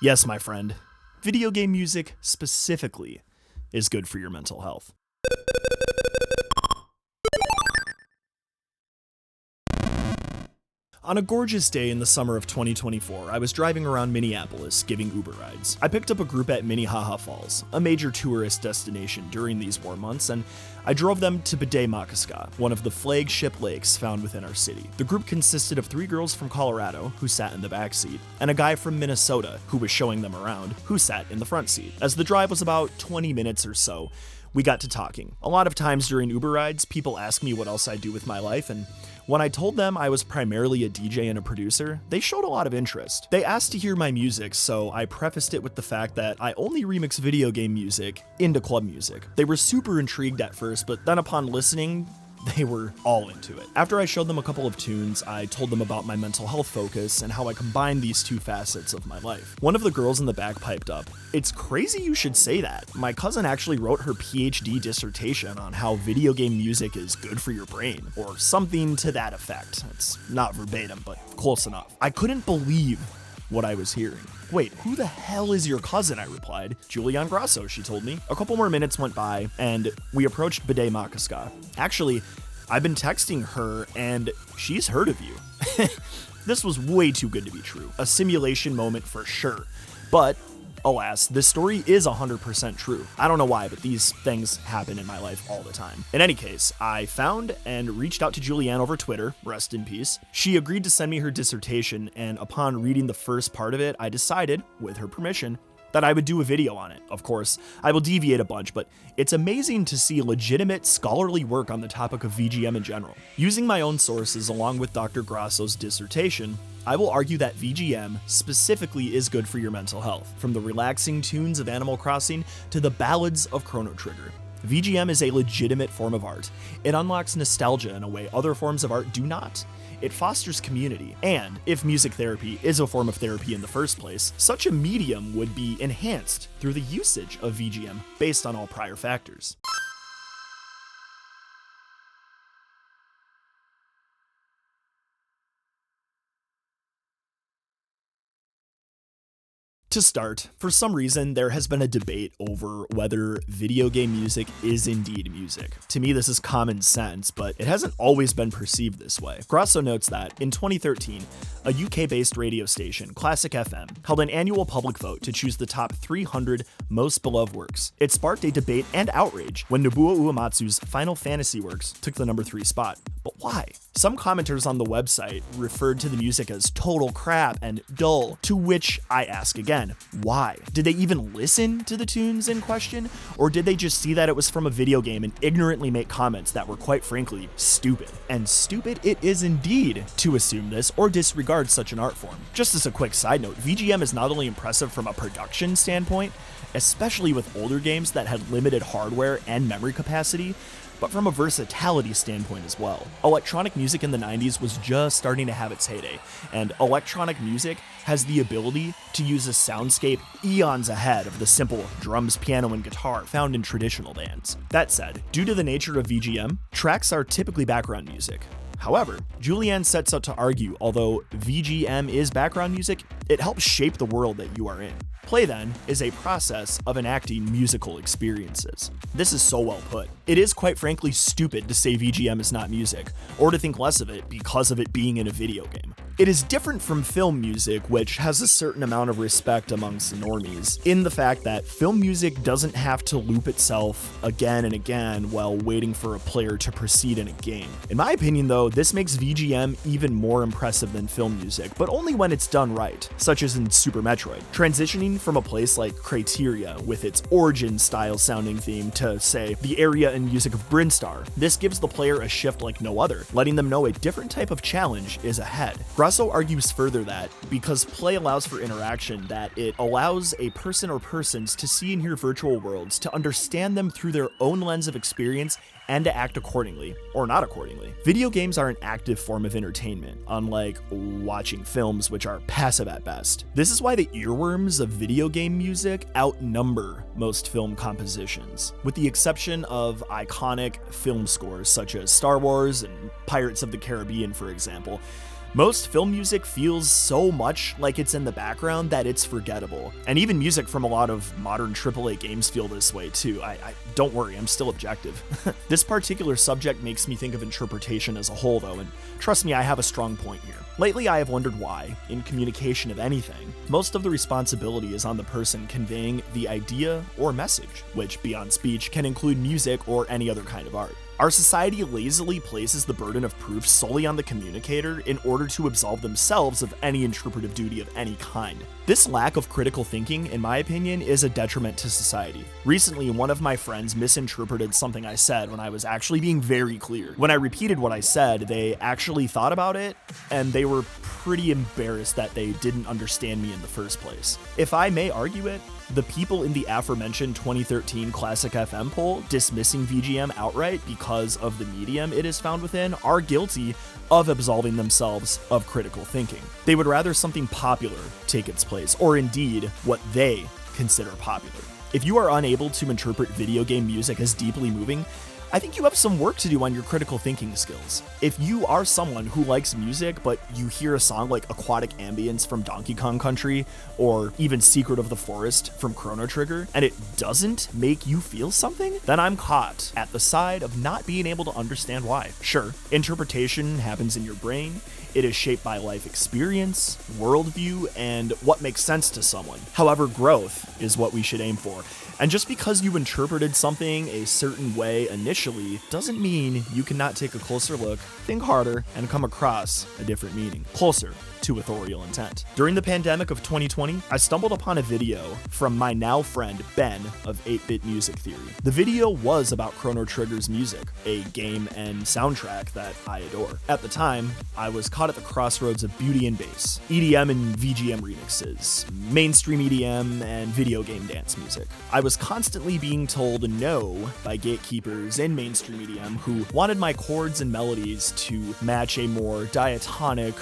Yes, my friend, video game music specifically is good for your mental health. On a gorgeous day in the summer of 2024, I was driving around Minneapolis giving Uber rides. I picked up a group at Minnehaha Falls, a major tourist destination during these warm months, and I drove them to Bde-Maka, one of the flagship lakes found within our city. The group consisted of 3 girls from Colorado, who sat in the back seat, and a guy from Minnesota, who was showing them around, who sat in the front seat. As the drive was about 20 minutes or so, we got to talking. A lot of times during Uber rides, people ask me what else I do with my life, and when I told them I was primarily a DJ and a producer, they showed a lot of interest. They asked to hear my music, so I prefaced it with the fact that I only remix video game music into club music. They were super intrigued at first, but then upon listening, they were all into it. After I showed them a couple of tunes, I told them about my mental health focus and how I combine these 2 facets of my life. One of the girls in the back piped up, "It's crazy you should say that. My cousin actually wrote her PhD dissertation on how video game music is good for your brain," or something to that effect. It's not verbatim, but close enough. I couldn't believe what I was hearing. "Wait, who the hell is your cousin?" I replied. "Julianne Grasso," she told me. A couple more minutes went by, and we approached Bde-Maka. Actually, I've been texting her, and she's heard of you. This was way too good to be true. A simulation moment for sure. But alas, this story is 100% true. I don't know why, but these things happen in my life all the time. In any case, I found and reached out to Julianne over Twitter, rest in peace. She agreed to send me her dissertation, and upon reading the first part of it, I decided, with her permission, that I would do a video on it. Of course, I will deviate a bunch, but it's amazing to see legitimate scholarly work on the topic of VGM in general. Using my own sources along with Dr. Grasso's dissertation, I will argue that VGM specifically is good for your mental health, from the relaxing tunes of Animal Crossing to the ballads of Chrono Trigger. VGM is a legitimate form of art. It unlocks nostalgia in a way other forms of art do not. It fosters community, and if music therapy is a form of therapy in the first place, such a medium would be enhanced through the usage of VGM based on all prior factors. To start, for some reason, there has been a debate over whether video game music is indeed music. To me, this is common sense, but it hasn't always been perceived this way. Grasso notes that, in 2013, a UK-based radio station, Classic FM, held an annual public vote to choose the top 300 most beloved works. It sparked a debate and outrage when Nobuo Uematsu's Final Fantasy works took the number 3 spot. But why? Some commenters on the website referred to the music as total crap and dull, to which I ask again, why? Did they even listen to the tunes in question? Or did they just see that it was from a video game and ignorantly make comments that were quite frankly stupid? And stupid it is indeed to assume this or disregard such an art form. Just as a quick side note, VGM is not only impressive from a production standpoint, especially with older games that had limited hardware and memory capacity, but from a versatility standpoint as well. Electronic music in the 90s was just starting to have its heyday, and electronic music has the ability to use a soundscape eons ahead of the simple drums, piano, and guitar found in traditional bands. That said, due to the nature of VGM, tracks are typically background music. However, Julianne sets out to argue, although VGM is background music, it helps shape the world that you are in. Play, then, is a process of enacting musical experiences. This is so well put. It is quite frankly stupid to say VGM is not music, or to think less of it because of it being in a video game. It is different from film music, which has a certain amount of respect amongst normies, in the fact that film music doesn't have to loop itself again and again while waiting for a player to proceed in a game. In my opinion, though, this makes VGM even more impressive than film music, but only when it's done right, such as in Super Metroid. Transitioning from a place like Kreatiph with its Origin-style sounding theme to, say, the area and music of Brinstar, this gives the player a shift like no other, letting them know a different type of challenge is ahead. Grasso argues further that, because play allows for interaction, that it allows a person or persons to see and hear virtual worlds, to understand them through their own lens of experience, and to act accordingly, or not accordingly. Video games are an active form of entertainment, unlike watching films, which are passive at best. This is why the earworms of video game music outnumber most film compositions, with the exception of iconic film scores such as Star Wars and Pirates of the Caribbean, for example. Most film music feels so much like it's in the background that it's forgettable. And even music from a lot of modern AAA games feel this way too. I don't worry, I'm still objective. This particular subject makes me think of interpretation as a whole though, and trust me, I have a strong point here. Lately, I have wondered why, in communication of anything, most of the responsibility is on the person conveying the idea or message, which beyond speech can include music or any other kind of art. Our society lazily places the burden of proof solely on the communicator in order to absolve themselves of any interpretive duty of any kind. This lack of critical thinking, in my opinion, is a detriment to society. Recently, one of my friends misinterpreted something I said when I was actually being very clear. When I repeated what I said, they actually thought about it, and they were pretty embarrassed that they didn't understand me in the first place. If I may argue it, the people in the aforementioned 2013 Classic FM poll dismissing VGM outright because of the medium it is found within are guilty of absolving themselves of critical thinking. They would rather something popular take its place, or indeed, what they consider popular. If you are unable to interpret video game music as deeply moving, I think you have some work to do on your critical thinking skills. If you are someone who likes music, but you hear a song like Aquatic Ambience from Donkey Kong Country, or even Secret of the Forest from Chrono Trigger, and it doesn't make you feel something, then I'm caught at the side of not being able to understand why. Sure, interpretation happens in your brain. It is shaped by life experience, worldview, and what makes sense to someone. However, growth is what we should aim for. And just because you interpreted something a certain way initially doesn't mean you cannot take a closer look, think harder, and come across a different meaning, closer to authorial intent. During the pandemic of 2020, I stumbled upon a video from my now friend Ben of 8-Bit Music Theory. The video was about Chrono Trigger's music, a game and soundtrack that I adore. At the time, I was caught at the crossroads of beauty and bass, EDM and VGM remixes, mainstream EDM, and video game dance music. I was constantly being told no by gatekeepers in mainstream EDM who wanted my chords and melodies to match a more diatonic,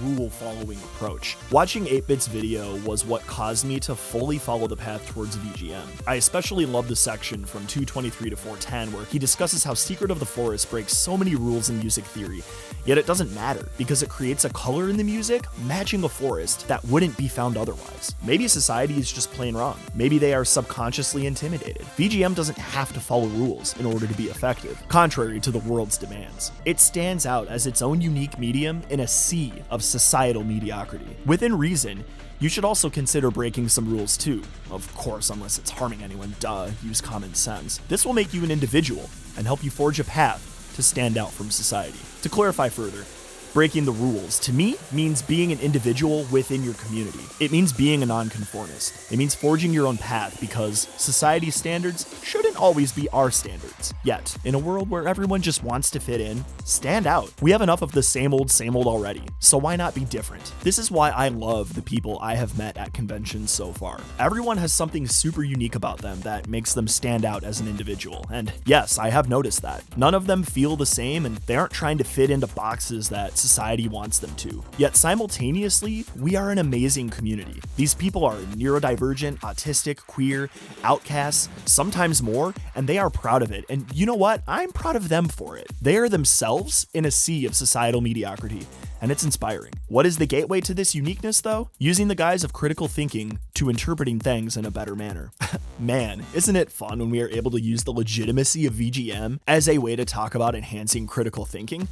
rule-following approach. Watching 8-Bit's video was what caused me to fully follow the path towards VGM. I especially love the section from 223 to 410 where he discusses how Secret of the Forest breaks so many rules in music theory, yet it doesn't matter because it creates a color in the music matching a forest that wouldn't be found otherwise. Maybe society is just plain wrong. Maybe they are subconsciously intimidated. VGM doesn't have to follow rules in order to be effective, contrary to the world's demands. It stands out as its own unique medium in a sea of societal mediocrity. Within reason, you should also consider breaking some rules too. Of course, unless it's harming anyone, use common sense. This will make you an individual and help you forge a path to stand out from society. To clarify further, breaking the rules, to me, means being an individual within your community. It means being a nonconformist. It means forging your own path because society's standards shouldn't always be our standards. Yet, in a world where everyone just wants to fit in, stand out. We have enough of the same old already, so why not be different? This is why I love the people I have met at conventions so far. Everyone has something super unique about them that makes them stand out as an individual, and yes, I have noticed that. None of them feel the same, and they aren't trying to fit into boxes that society wants them to. Yet simultaneously, we are an amazing community. These people are neurodivergent, autistic, queer, outcasts, sometimes more, and they are proud of it. And you know what? I'm proud of them for it. They are themselves in a sea of societal mediocrity, and it's inspiring. What is the gateway to this uniqueness, though? Using the guise of critical thinking to interpreting things in a better manner. Man, isn't it fun when we are able to use the legitimacy of VGM as a way to talk about enhancing critical thinking?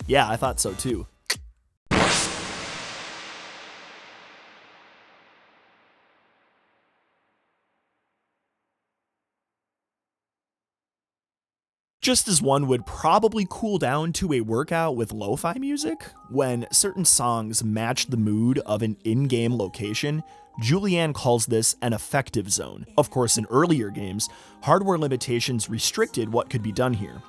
Yeah, I thought so too. Just as one would probably cool down to a workout with lo-fi music, when certain songs match the mood of an in-game location, Julianne calls this an affective zone. Of course, in earlier games, hardware limitations restricted what could be done here,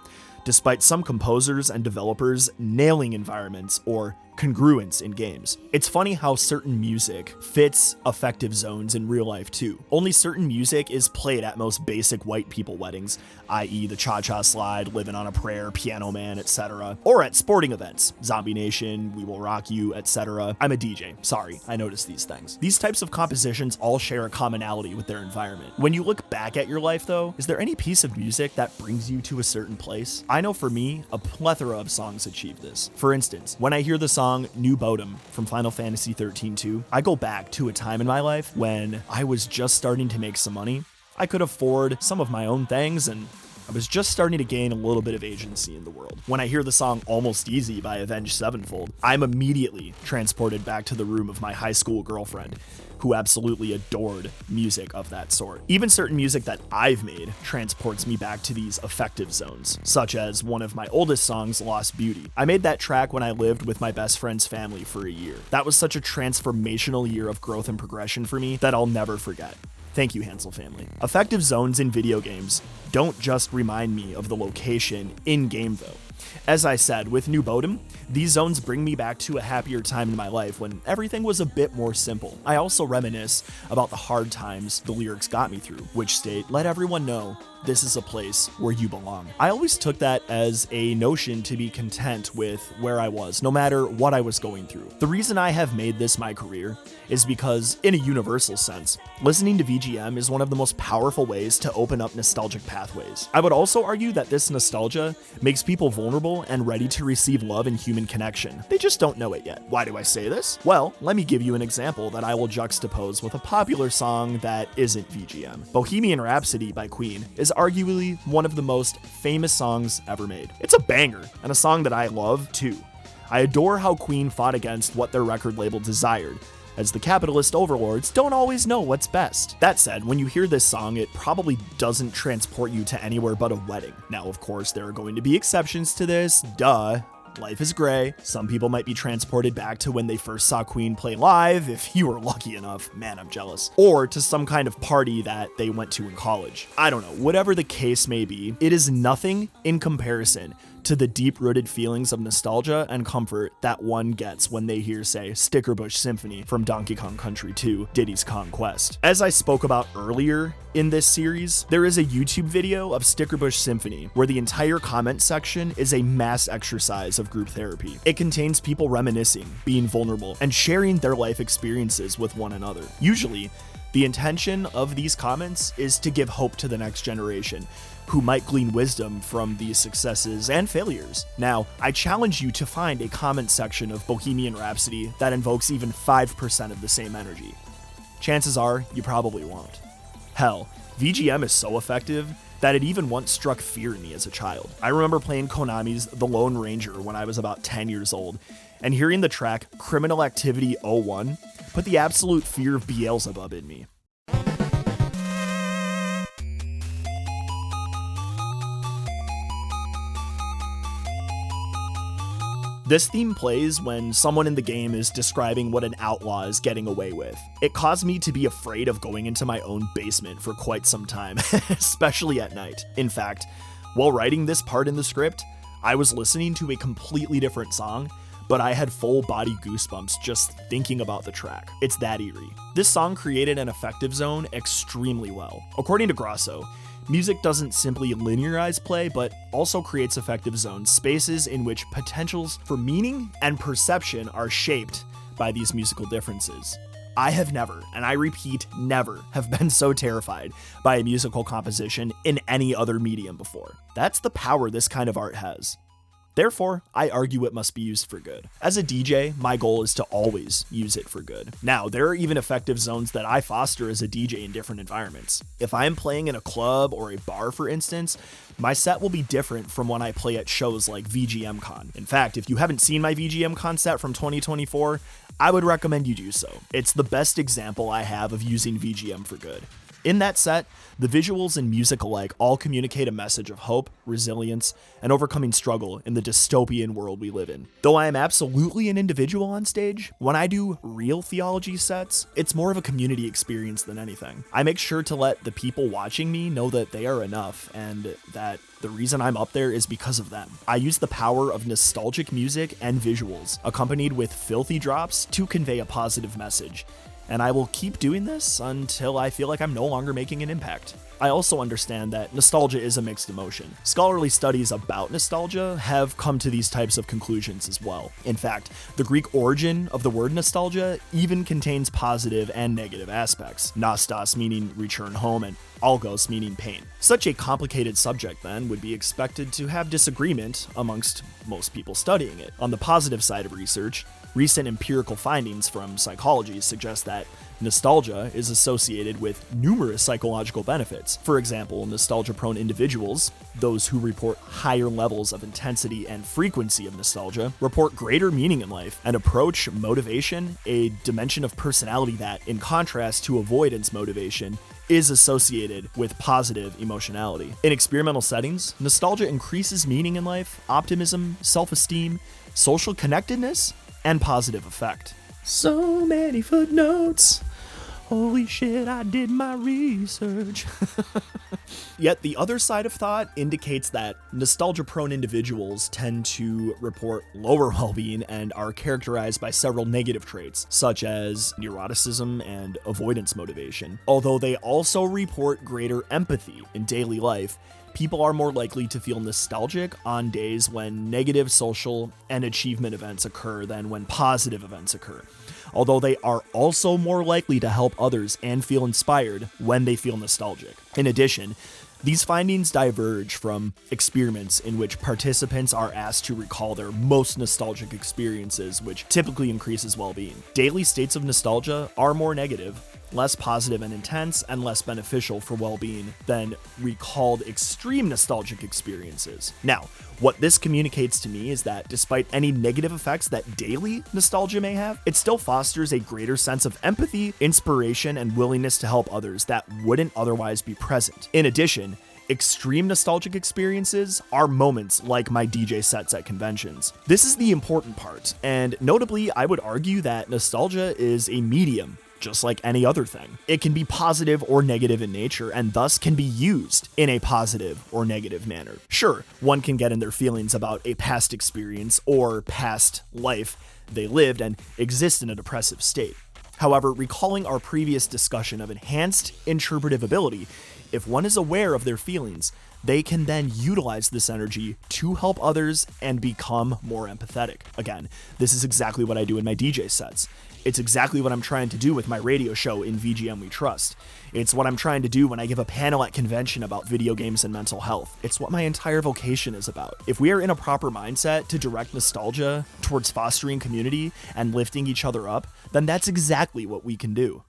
despite some composers and developers nailing environments or congruence in games. It's funny how certain music fits affective zones in real life too. Only certain music is played at most basic white people weddings, i.e. the Cha-Cha Slide, Living on a Prayer, Piano Man, etc. Or at sporting events, Zombie Nation, We Will Rock You, etc. I'm a DJ, sorry, I noticed these things. These types of compositions all share a commonality with their environment. When you look back at your life though, is there any piece of music that brings you to a certain place? I know for me, a plethora of songs achieve this. For instance, when I hear the song song New Bodom from Final Fantasy XIII 2, I go back to a time in my life when I was just starting to make some money. I could afford some of my own things, and I was just starting to gain a little bit of agency in the world. When I hear the song Almost Easy by Avenged Sevenfold, I'm immediately transported back to the room of my high school girlfriend, who absolutely adored music of that sort. Even certain music that I've made transports me back to these affective zones, such as one of my oldest songs, Lost Beauty. I made that track when I lived with my best friend's family for a year. That was such a transformational year of growth and progression for me that I'll never forget. Thank you, Hansel family. Affective zones in video games don't just remind me of the location in-game though. As I said, with New Bodom, these zones bring me back to a happier time in my life when everything was a bit more simple. I also reminisce about the hard times the lyrics got me through, which state, let everyone know this is a place where you belong. I always took that as a notion to be content with where I was, no matter what I was going through. The reason I have made this my career is because, in a universal sense, listening to VGM is one of the most powerful ways to open up nostalgic pathways. I would also argue that this nostalgia makes people vulnerable and ready to receive love and human connection. They just don't know it yet. Why do I say this? Well, let me give you an example that I will juxtapose with a popular song that isn't VGM. Bohemian Rhapsody by Queen is arguably one of the most famous songs ever made. It's a banger, and a song that I love too. I adore how Queen fought against what their record label desired, as the capitalist overlords don't always know what's best. That said, when you hear this song, it probably doesn't transport you to anywhere but a wedding. Now, of course, there are going to be exceptions to this, duh. Life is gray. Some people might be transported back to when they first saw Queen play live, if you were lucky enough. Man, I'm jealous. Or to some kind of party that they went to in college. I don't know, whatever the case may be, it is nothing in comparison to the deep-rooted feelings of nostalgia and comfort that one gets when they hear, say, Stickerbush Symphony from Donkey Kong Country 2: Diddy's Kong Quest. As I spoke about earlier in this series, there is a YouTube video of Stickerbush Symphony where the entire comment section is a mass exercise of group therapy. It contains people reminiscing, being vulnerable, and sharing their life experiences with one another. Usually, the intention of these comments is to give hope to the next generation, who might glean wisdom from these successes and failures. Now, I challenge you to find a comment section of Bohemian Rhapsody that invokes even 5% of the same energy. Chances are, you probably won't. Hell, VGM is so effective that it even once struck fear in me as a child. I remember playing Konami's The Lone Ranger when I was about 10 years old, and hearing the track Criminal Activity 01 put the absolute fear of Beelzebub in me. This theme plays when someone in the game is describing what an outlaw is getting away with. It caused me to be afraid of going into my own basement for quite some time, especially at night. In fact, while writing this part in the script, I was listening to a completely different song, but I had full body goosebumps just thinking about the track. It's that eerie. This song created an affective zone extremely well. According to Grasso, music doesn't simply linearize play, but also creates affective zones, spaces in which potentials for meaning and perception are shaped by these musical differences. I have never, and I repeat, never, have been so terrified by a musical composition in any other medium before. That's the power this kind of art has. Therefore, I argue it must be used for good. As a DJ, my goal is to always use it for good. Now, there are even affective zones that I foster as a DJ in different environments. If I am playing in a club or a bar, for instance, my set will be different from when I play at shows like VGM Con. In fact, if you haven't seen my VGM Con set from 2024, I would recommend you do so. It's the best example I have of using VGM for good. In that set, the visuals and music alike all communicate a message of hope, resilience, and overcoming struggle in the dystopian world we live in. Though I am absolutely an individual on stage, when I do real theology sets, it's more of a community experience than anything. I make sure to let the people watching me know that they are enough and that the reason I'm up there is because of them. I use the power of nostalgic music and visuals, accompanied with filthy drops, to convey a positive message. And I will keep doing this until I feel like I'm no longer making an impact. I also understand that nostalgia is a mixed emotion. Scholarly studies about nostalgia have come to these types of conclusions as well. In fact, the Greek origin of the word nostalgia even contains positive and negative aspects. Nostos meaning return home and algos meaning pain. Such a complicated subject then would be expected to have disagreement amongst most people studying it. On the positive side of research, Recent empirical findings from psychology suggest that nostalgia is associated with numerous psychological benefits. For example, nostalgia-prone individuals, those who report higher levels of intensity and frequency of nostalgia, report greater meaning in life and approach motivation, a dimension of personality that, in contrast to avoidance motivation, is associated with positive emotionality. In experimental settings, nostalgia increases meaning in life, optimism, self-esteem, social connectedness, and positive effect. So many footnotes. Holy shit, I did my research. Yet the other side of thought indicates that nostalgia-prone individuals tend to report lower well-being and are characterized by several negative traits, such as neuroticism and avoidance motivation. Although they also report greater empathy in daily life, people are more likely to feel nostalgic on days when negative social and achievement events occur than when positive events occur, although they are also more likely to help others and feel inspired when they feel nostalgic. In addition, these findings diverge from experiments in which participants are asked to recall their most nostalgic experiences, which typically increases well-being. Daily states of nostalgia are more negative, less positive and intense, and less beneficial for well-being than recalled extreme nostalgic experiences. Now, what this communicates to me is that despite any negative effects that daily nostalgia may have, it still fosters a greater sense of empathy, inspiration, and willingness to help others that wouldn't otherwise be present. In addition, extreme nostalgic experiences are moments like my DJ sets at conventions. This is the important part, and notably, I would argue that nostalgia is a medium, just like any other thing. It can be positive or negative in nature, and thus can be used in a positive or negative manner. Sure, one can get in their feelings about a past experience or past life they lived and exist in a depressive state. However, recalling our previous discussion of enhanced interpretive ability, if one is aware of their feelings, they can then utilize this energy to help others and become more empathetic. Again, this is exactly what I do in my DJ sets. It's exactly what I'm trying to do with my radio show in VGM We Trust. It's what I'm trying to do when I give a panel at convention about video games and mental health. It's what my entire vocation is about. If we are in a proper mindset to direct nostalgia towards fostering community and lifting each other up, then that's exactly what we can do.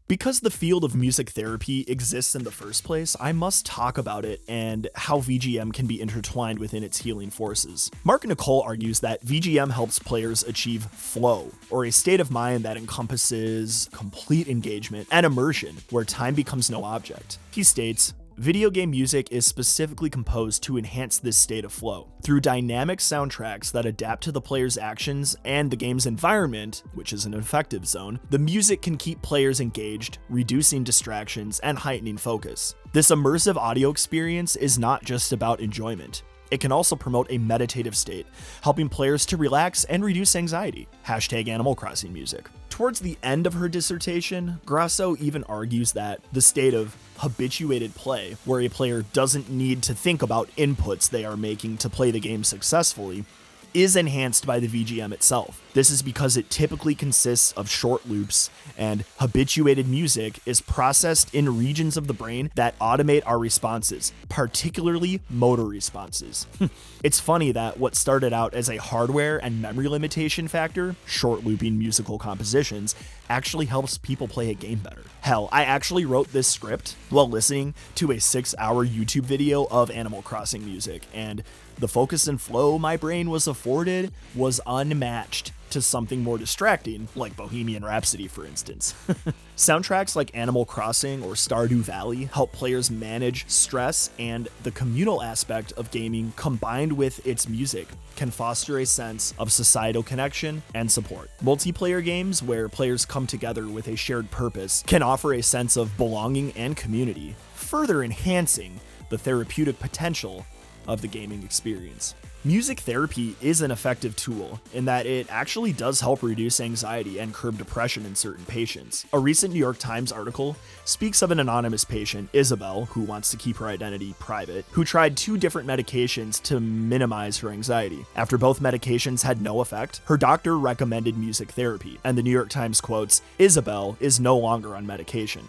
Because the field of music therapy exists in the first place, I must talk about it and how VGM can be intertwined within its healing forces. Mark Nicole argues that VGM helps players achieve flow, or a state of mind that encompasses complete engagement and immersion, where time becomes no object. He states, video game music is specifically composed to enhance this state of flow. Through dynamic soundtracks that adapt to the player's actions and the game's environment, which is an affective zone, the music can keep players engaged, reducing distractions and heightening focus. This immersive audio experience is not just about enjoyment. It can also promote a meditative state, helping players to relax and reduce anxiety. # Animal Crossing music. Towards the end of her dissertation, Grasso even argues that the state of habituated play, where a player doesn't need to think about inputs they are making to play the game successfully, is enhanced by the VGM itself. This is because it typically consists of short loops, and habituated music is processed in regions of the brain that automate our responses, particularly motor responses. It's funny that what started out as a hardware and memory limitation factor, short looping musical compositions, actually helps people play a game better. Hell, I actually wrote this script while listening to a 6-hour YouTube video of Animal Crossing music, and the focus and flow my brain was afforded was unmatched to something more distracting, like Bohemian Rhapsody, for instance. Soundtracks like Animal Crossing or Stardew Valley help players manage stress, and the communal aspect of gaming combined with its music can foster a sense of societal connection and support. Multiplayer games where players come together with a shared purpose can offer a sense of belonging and community, further enhancing the therapeutic potential of the gaming experience. Music therapy is an effective tool in that it actually does help reduce anxiety and curb depression in certain patients. A recent New York Times article speaks of an anonymous patient, Isabel, who wants to keep her identity private, who tried 2 different medications to minimize her anxiety. After both medications had no effect, her doctor recommended music therapy, and the New York Times quotes, "Isabel is no longer on medication."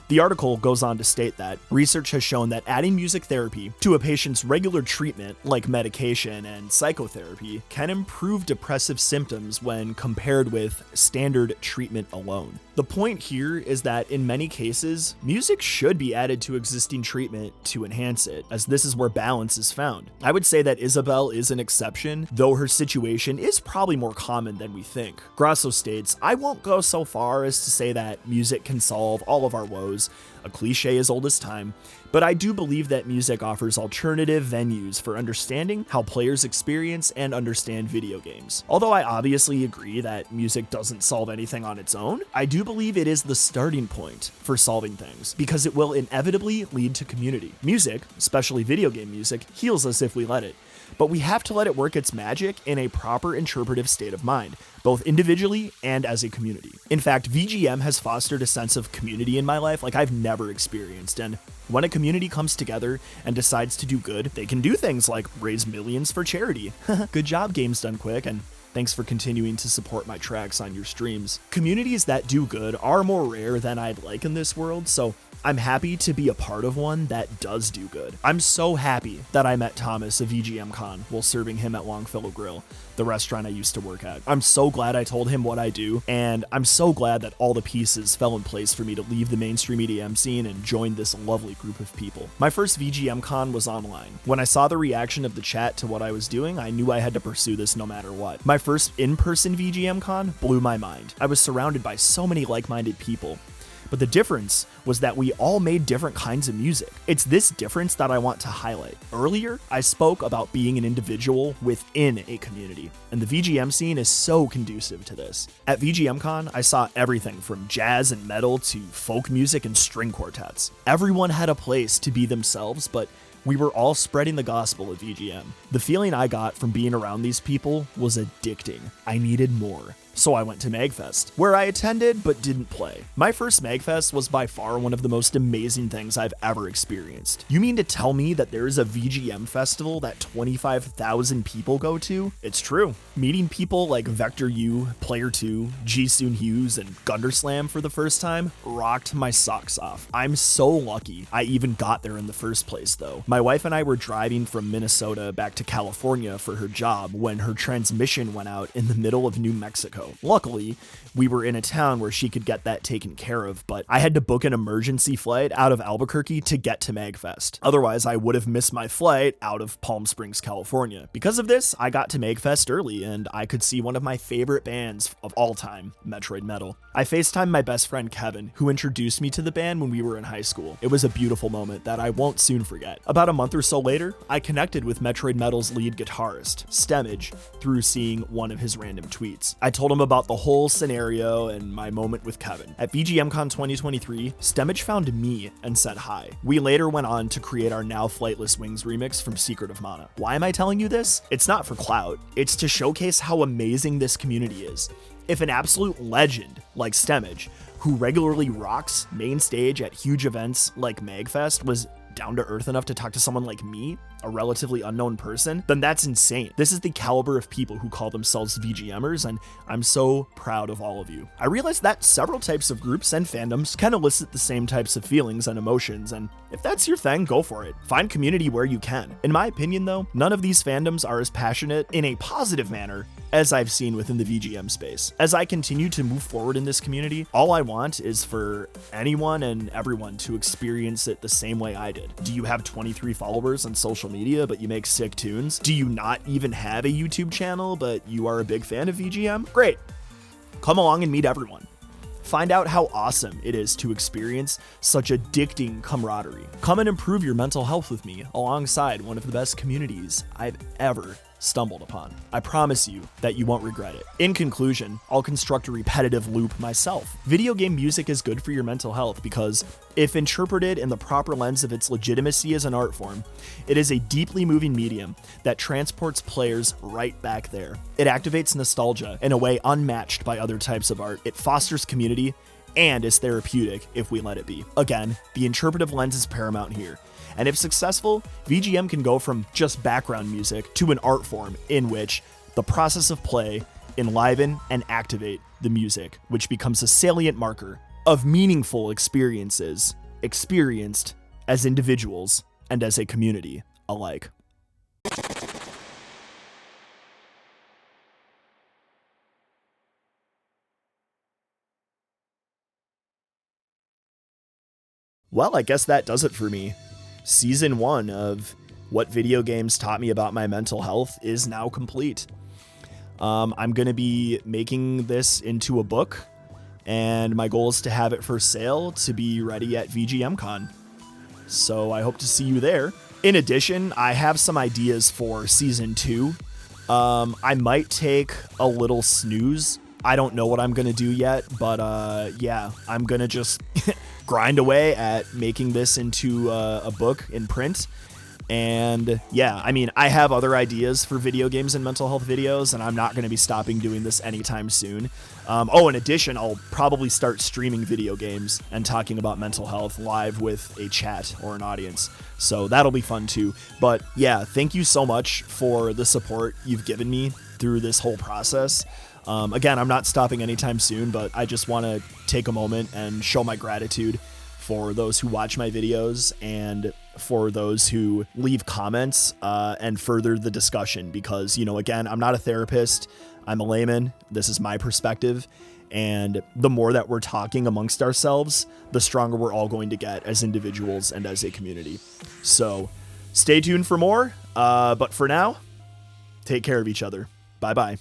The article goes on to state that research has shown that adding music therapy to a patient's regular treatment, like medication and psychotherapy, can improve depressive symptoms when compared with standard treatment alone. The point here is that in many cases, music should be added to existing treatment to enhance it, as this is where balance is found. I would say that Isabel is an exception, though her situation is probably more common than we think. Grasso states, "I won't go so far as to say that music can solve all of our woes, a cliche as old as time, but I do believe that music offers alternative venues for understanding how players experience and understand video games. Although I obviously agree that music doesn't solve anything on its own, I do believe it is the starting point for solving things, because it will inevitably lead to community. Music, especially video game music, heals us if we let it. But we have to let it work its magic in a proper interpretive state of mind, both individually and as a community. In fact, VGM has fostered a sense of community in my life like I've never experienced, and when a community comes together and decides to do good, they can do things like raise millions for charity. Good job, Games Done Quick, and thanks for continuing to support my tracks on your streams. Communities that do good are more rare than I'd like in this world, so I'm happy to be a part of one that does do good. I'm so happy that I met Thomas of VGM Con while serving him at Longfellow Grill, the restaurant I used to work at. I'm so glad I told him what I do, and I'm so glad that all the pieces fell in place for me to leave the mainstream EDM scene and join this lovely group of people. My first VGM Con was online. When I saw the reaction of the chat to what I was doing, I knew I had to pursue this no matter what. My first in-person VGM Con blew my mind. I was surrounded by so many like-minded people. But the difference was that we all made different kinds of music. It's this difference that I want to highlight. Earlier, I spoke about being an individual within a community, and the VGM scene is so conducive to this. At VGMCon, I saw everything from jazz and metal to folk music and string quartets. Everyone had a place to be themselves, but we were all spreading the gospel of VGM. The feeling I got from being around these people was addicting. I needed more. So I went to MagFest, where I attended but didn't play. My first MagFest was by far one of the most amazing things I've ever experienced. You mean to tell me that there is a VGM festival that 25,000 people go to? It's true. Meeting people like Vector U, Player 2, Jisoo Hughes, and Gunderslam for the first time rocked my socks off. I'm so lucky I even got there in the first place, though. My wife and I were driving from Minnesota back to California for her job when her transmission went out in the middle of New Mexico. Luckily, we were in a town where she could get that taken care of, but I had to book an emergency flight out of Albuquerque to get to MagFest. Otherwise, I would have missed my flight out of Palm Springs, California. Because of this, I got to MagFest early, and I could see one of my favorite bands of all time, Metroid Metal. I FaceTimed my best friend Kevin, who introduced me to the band when we were in high school. It was a beautiful moment that I won't soon forget. About a month or so later, I connected with Metroid Metal's lead guitarist, Stemage, through seeing one of his random tweets. I told him about the whole scenario and my moment with Kevin. At VGMCon 2023, Stemage found me and said hi. We later went on to create our Now Flightless Wings remix from Secret of Mana. Why am I telling you this? It's not for clout. It's to showcase how amazing this community is. If an absolute legend like Stemage, who regularly rocks main stage at huge events like MagFest, was down to earth enough to talk to someone like me, a relatively unknown person, then that's insane. This is the caliber of people who call themselves VGMers, and I'm so proud of all of you. I realized that several types of groups and fandoms can elicit the same types of feelings and emotions, and if that's your thing, go for it. Find community where you can. In my opinion though, none of these fandoms are as passionate in a positive manner as I've seen within the VGM space. As I continue to move forward in this community, all I want is for anyone and everyone to experience it the same way I did. Do you have 23 followers on social media, but you make sick tunes? Do you not even have a YouTube channel, but you are a big fan of VGM? Great. Come along and meet everyone. Find out how awesome it is to experience such addicting camaraderie. Come and improve your mental health with me alongside one of the best communities I've ever stumbled upon. I promise you that you won't regret it. In conclusion, I'll construct a repetitive loop myself. Video game music is good for your mental health because, if interpreted in the proper lens of its legitimacy as an art form, it is a deeply moving medium that transports players right back there. It activates nostalgia in a way unmatched by other types of art. It fosters community and is therapeutic if we let it be. Again, the interpretive lens is paramount here. And if successful, VGM can go from just background music to an art form in which the process of play enliven and activate the music, which becomes a salient marker of meaningful experiences experienced as individuals and as a community alike. Well, I guess that does it for me. Season 1 of What Video Games Taught Me About My Mental Health is now complete. I'm going to be making this into a book, and my goal is to have it for sale to be ready at VGMCon. So I hope to see you there. In addition, I have some ideas for Season 2. I might take a little snooze. I don't know what I'm going to do yet, but yeah, I'm going to just grind away at making this into a book in print. And yeah, I mean, I have other ideas for video games and mental health videos, and I'm not going to be stopping doing this anytime soon. In addition, I'll probably start streaming video games and talking about mental health live with a chat or an audience. So that'll be fun too. But yeah, thank you so much for the support you've given me through this whole process. Again, I'm not stopping anytime soon, but I just want to take a moment and show my gratitude for those who watch my videos and for those who leave comments and further the discussion, because, you know, again, I'm not a therapist. I'm a layman. This is my perspective. And the more that we're talking amongst ourselves, the stronger we're all going to get as individuals and as a community. So stay tuned for more. But for now, take care of each other. Bye-bye.